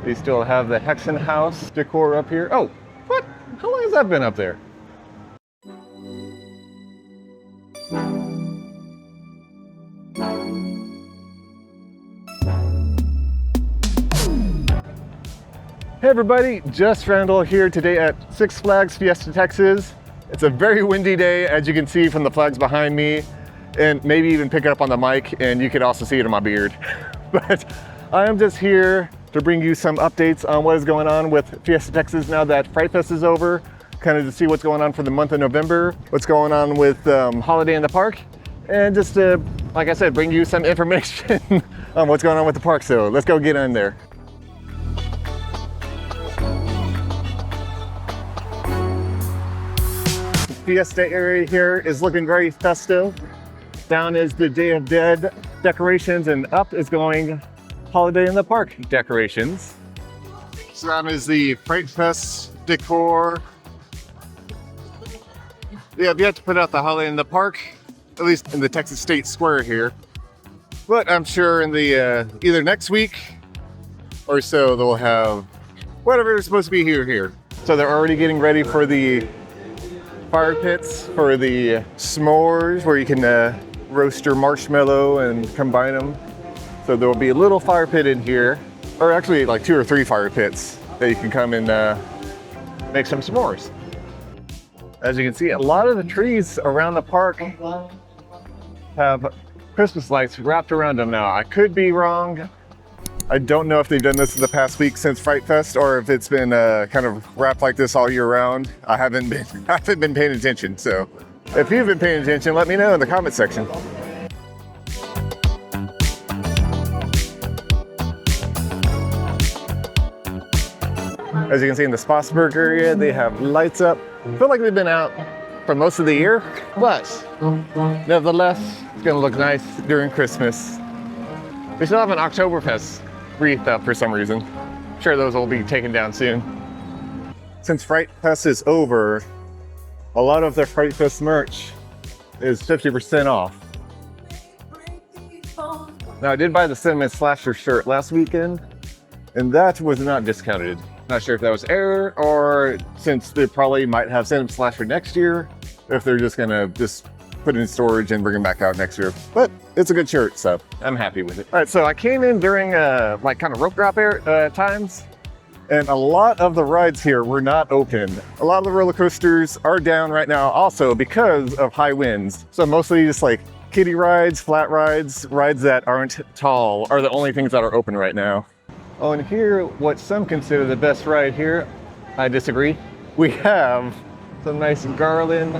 They still have the Hexen House decor up here. Oh, what? How long has that been up there? Hey everybody, just Randall here today at Six Flags Fiesta Texas. It's a very windy day, as you can see from the flags behind me, and maybe even pick it up on the mic, and you can also see it in my beard. But I am just here to bring you some updates on what is going on with Fiesta Texas now that Fright Fest is over, kind of to see what's going on for the month of November, what's going on with Holiday in the Park, and just to, like I said, bring you some information on what's going on with the park. So let's go get in there. Fiesta area here is looking very festive. Down is the Day of Dead decorations, and up is going Holiday in the Park decorations. So down is the Fright Fest decor. Yeah, we have to put out the Holiday in the Park, at least in the Texas State Square here. But I'm sure in the either next week or so they'll have whatever is supposed to be here. So they're already getting ready for the fire pits for the s'mores, where you can roast your marshmallow and combine them. So there will be a little fire pit in here, or actually like 2 or 3 fire pits that you can come and make some s'mores. As you can see, a lot of the trees around the park have Christmas lights wrapped around them now. I could be wrong. I don't know if they've done this in the past week since Fright Fest, or if it's been kind of wrapped like this all year round. I haven't been paying attention. So if you've been paying attention, let me know in the comment section. As you can see in the Spassburg area, they have lights up. I feel like they've been out for most of the year, but nevertheless, it's gonna look nice during Christmas. They still have an Oktoberfest wreath up for some reason. I'm sure those will be taken down soon. Since Fright Fest is over, a lot of their Fright Fest merch is 50% off. Now, I did buy the Cinnamon Slasher shirt last weekend, and that was not discounted. Not sure if that was error, or since they probably might have Cinnamon Slasher next year, if they're just gonna put it in storage and bring them back out next year. But it's a good shirt, so I'm happy with it. All right, so I came in during like kind of rope drop times, and a lot of the rides here were not open. A lot of the roller coasters are down right now also because of high winds. So mostly just like kiddie rides, flat rides, rides that aren't tall are the only things that are open right now. Oh, and here, what some consider the best ride here, I disagree. We have some nice garland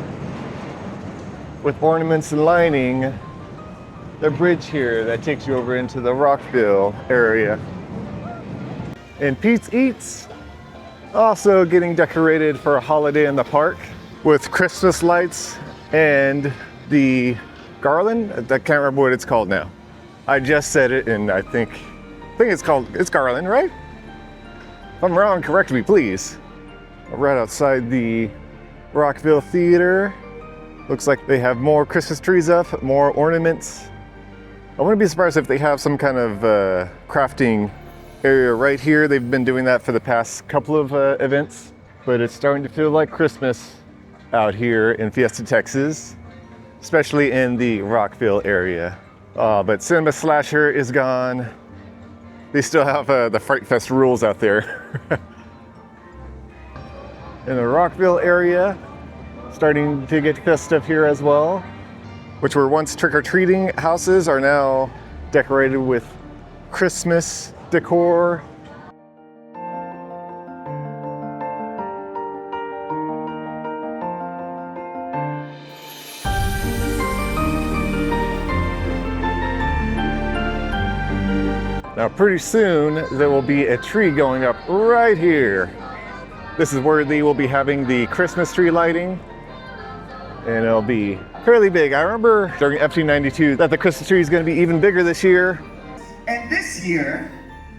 with ornaments lining the bridge here that takes you over into the Rockville area. And Pete's Eats, also getting decorated for a Holiday in the Park with Christmas lights and the garland. I can't remember what it's called now. I just said it, and I think it's garland, right? If I'm wrong, correct me, please. Right outside the Rockville Theater. Looks like they have more Christmas trees up, more ornaments. I wouldn't be surprised if they have some kind of crafting area right here. They've been doing that for the past couple of events, but it's starting to feel like Christmas out here in Fiesta, Texas, especially in the Rockville area. But Cinema Slasher is gone. They still have the Fright Fest rules out there. In the Rockville area, starting to get festive here as well, which were once trick-or-treating houses are now decorated with Christmas decor. Now pretty soon there will be a tree going up right here. This is where they will be having the Christmas tree lighting, and it'll be fairly big. I remember during FT92 that the Christmas tree is going to be even bigger this year. And this year,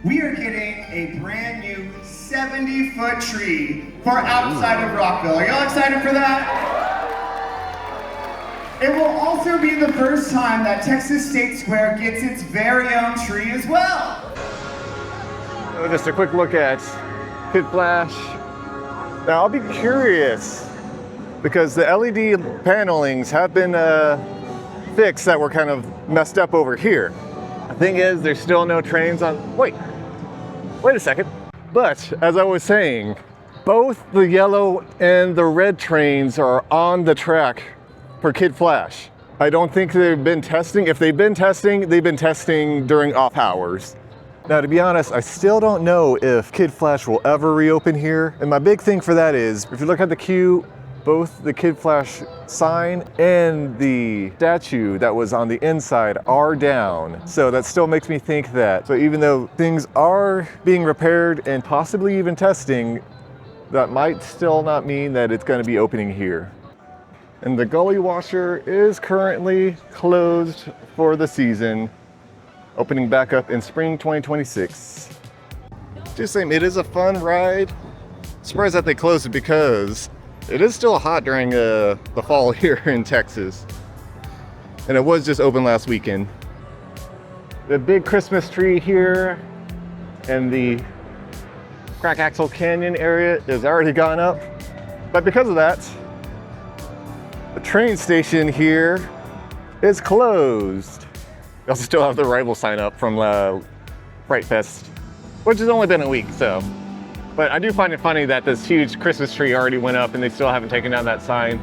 we are getting a brand new 70-foot tree for outside of Rockville. Are y'all excited for that? It will also be the first time that Texas State Square gets its very own tree as well. So just a quick look at Kid Flash. Now I'll be curious because the LED panelings have been fixed that were kind of messed up over here. The thing is, there's still no trains on. Wait a second. But as I was saying, both the yellow and the red trains are on the track for Kid Flash. I don't think they've been testing. If they've been testing during off hours. Now, to be honest, I still don't know if Kid Flash will ever reopen here. And my big thing for that is, if you look at the queue, both the Kid Flash sign and the statue that was on the inside are down. So that still makes me think that. So even though things are being repaired and possibly even testing, that might still not mean that it's going to be opening here. And the Gully washer is currently closed for the season, opening back up in spring 2026. Just saying, it is a fun ride. Surprised that they closed it because it is still hot during the fall here in Texas. And it was just open last weekend. The big Christmas tree here and the Crackaxle Canyon area is already gone up. But because of that, the train station here is closed. We also still have the arrival sign up from Fright Fest, which has only been a week, so. But I do find it funny that this huge Christmas tree already went up and they still haven't taken down that sign.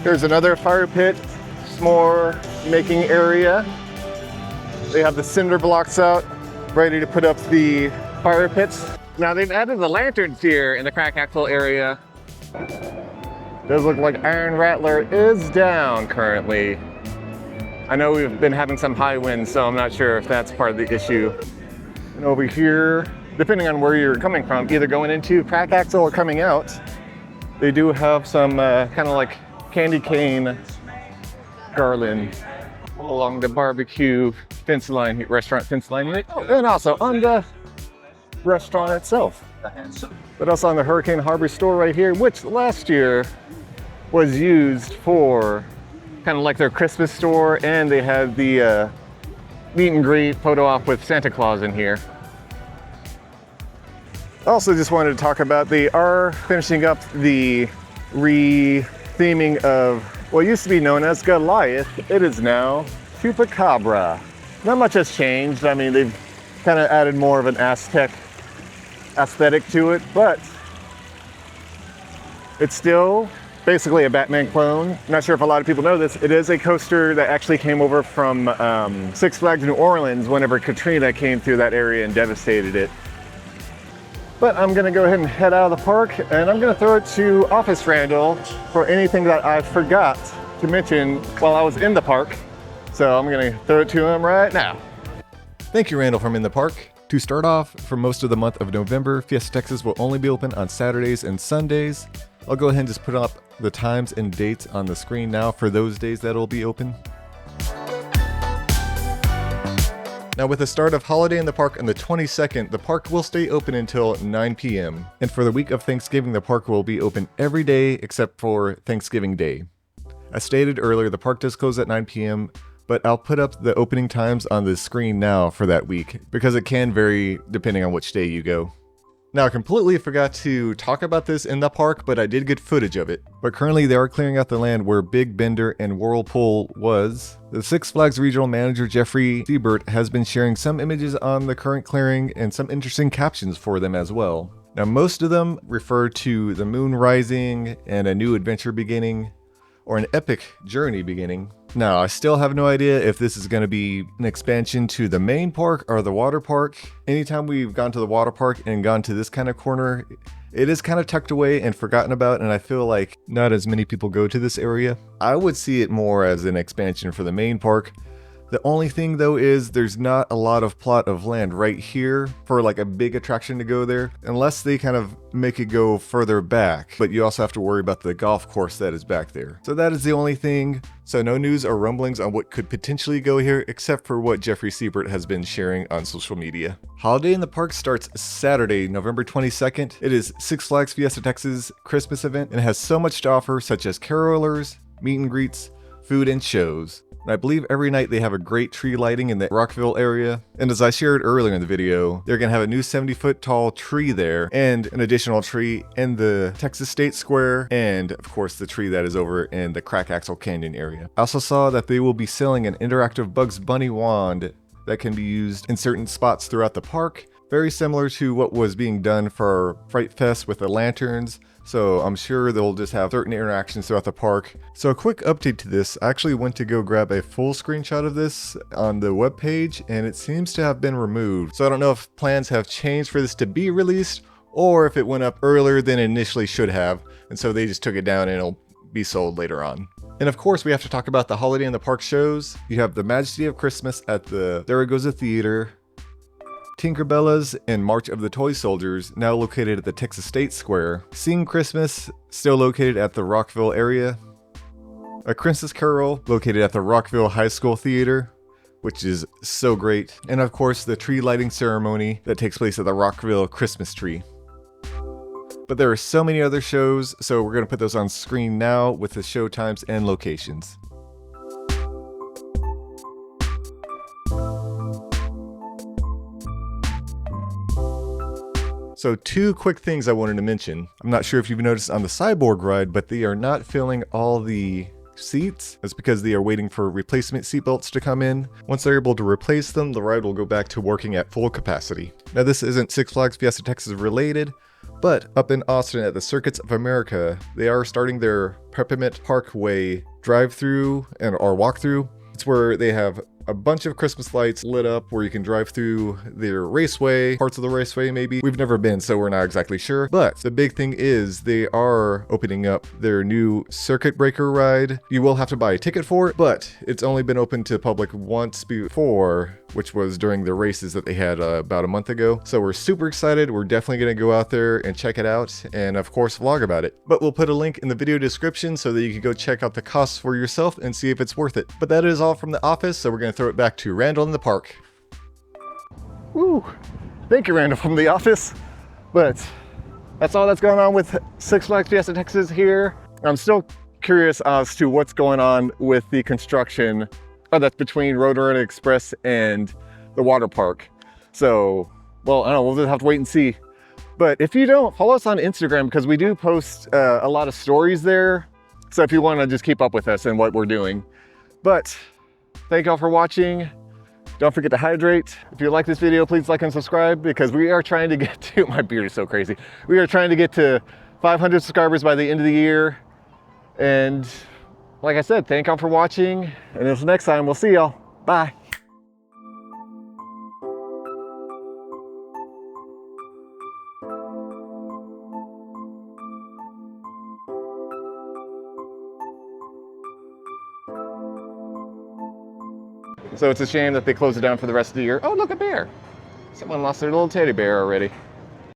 Here's another fire pit, s'more making area. They have the cinder blocks out, ready to put up the fire pits. Now they've added the lanterns here in the Crackaxle area. Does look like Iron Rattler is down currently. I know we've been having some high winds, so I'm not sure if that's part of the issue. And over here, depending on where you're coming from, either going into Crackaxle or coming out, they do have some kind of like candy cane garland along the barbecue fence line, restaurant fence line unit, and also on the restaurant itself. But also on the Hurricane Harbor store right here, which last year was used for kind of like their Christmas store, and they had the meet and greet photo op with Santa Claus in here. Also just wanted to talk about, they are finishing up the re-theming of what used to be known as Goliath. It is now Chupacabra. Not much has changed. I mean, they've kind of added more of an Aztec aesthetic to it, but it's still basically a Batman clone. Not sure if a lot of people know this. It is a coaster that actually came over from Six Flags New Orleans whenever Katrina came through that area and devastated it. But I'm gonna go ahead and head out of the park, and I'm gonna throw it to Office Randall for anything that I forgot to mention while I was in the park. So I'm gonna throw it to him right now. Thank you, Randall from In the Park. To start off, for most of the month of November, Fiesta Texas will only be open on Saturdays and Sundays. I'll go ahead and just put up the times and dates on the screen now for those days that will be open. Now, with the start of Holiday in the Park on the 22nd, the park will stay open until 9 p.m. And for the week of Thanksgiving, the park will be open every day except for Thanksgiving Day. As stated earlier, the park does close at 9 p.m., but I'll put up the opening times on the screen now for that week because it can vary depending on which day you go. Now, I completely forgot to talk about this in the park, but I did get footage of it. But currently they are clearing out the land where Big Bender and Whirlpool was. The Six Flags Regional Manager Jeffrey Siebert has been sharing some images on the current clearing and some interesting captions for them as well. Now, most of them refer to the moon rising and a new adventure beginning, or an epic journey beginning. Now, I still have no idea if this is going to be an expansion to the main park or the water park. Anytime we've gone to the water park and gone to this kind of corner, it is kind of tucked away and forgotten about, and I feel like not as many people go to this area. I would see it more as an expansion for the main park. The only thing though is there's not a lot of plot of land right here for like a big attraction to go there, unless they kind of make it go further back. But you also have to worry about the golf course that is back there. So that is the only thing. So no news or rumblings on what could potentially go here, except for what Jeffrey Siebert has been sharing on social media. Holiday in the Park starts Saturday, November 22nd. It is Six Flags Fiesta Texas Christmas event and has so much to offer, such as carolers, meet and greets, food, and shows. And I believe every night they have a great tree lighting in the Rockville area. And as I shared earlier in the video, they're going to have a new 70-foot tall tree there and an additional tree in the Texas State Square and of course the tree that is over in the Crackaxle Canyon area. I also saw that they will be selling an interactive Bugs Bunny wand that can be used in certain spots throughout the park. Very similar to what was being done for Fright Fest with the lanterns. So I'm sure they'll just have certain interactions throughout the park. So a quick update to this, I actually went to go grab a full screenshot of this on the webpage and it seems to have been removed. So I don't know if plans have changed for this to be released or if it went up earlier than it initially should have. And so they just took it down and it'll be sold later on. And of course we have to talk about the Holiday in the Park shows. You have the Majesty of Christmas at the Zaragoza Theater, Tinkerbellas and March of the Toy Soldiers, now located at the Texas State Square. Sing Christmas, still located at the Rockville area. A Christmas Carol, located at the Rockville High School Theater, which is so great. And of course, the tree lighting ceremony that takes place at the Rockville Christmas tree. But there are so many other shows, so we're going to put those on screen now with the show times and locations. So 2 quick things I wanted to mention. I'm not sure if you've noticed on the Cyborg ride, but they are not filling all the seats. That's because they are waiting for replacement seatbelts to come in. Once they're able to replace them, the ride will go back to working at full capacity. Now this isn't Six Flags Fiesta Texas related, but up in Austin at the Circuits of America, they are starting their Peppermint Parkway drive-through or walk-through. It's where they have a bunch of Christmas lights lit up where you can drive through their raceway, parts of the raceway maybe. We've never been, so we're not exactly sure. But the big thing is they are opening up their new circuit breaker ride. You will have to buy a ticket for it, but it's only been open to the public once before, which was during the races that they had about a month ago. So we're super excited. We're definitely going to go out there and check it out and of course vlog about it. But we'll put a link in the video description so that you can go check out the costs for yourself and see if it's worth it. But that is all from the office, so we're going to throw it back to Randall in the park. Woo! Thank you, Randall, from the office. But that's all that's going on with Six Flags Fiesta Texas here. I'm still curious as to what's going on with the construction that's between Roadrunner Express and the water park. So, well, I don't know, we'll just have to wait and see. But if you don't, follow us on Instagram because we do post a lot of stories there. So if you want to just keep up with us and what we're doing. But thank y'all for watching. Don't forget to hydrate. If you like this video, please like and subscribe because we are trying to get to, my beard is so crazy. We are trying to get to 500 subscribers by the end of the year. And like I said, thank y'all for watching. And until next time, we'll see y'all. Bye. So it's a shame that they closed it down for the rest of the year. Oh, look, a bear. Someone lost their little teddy bear already.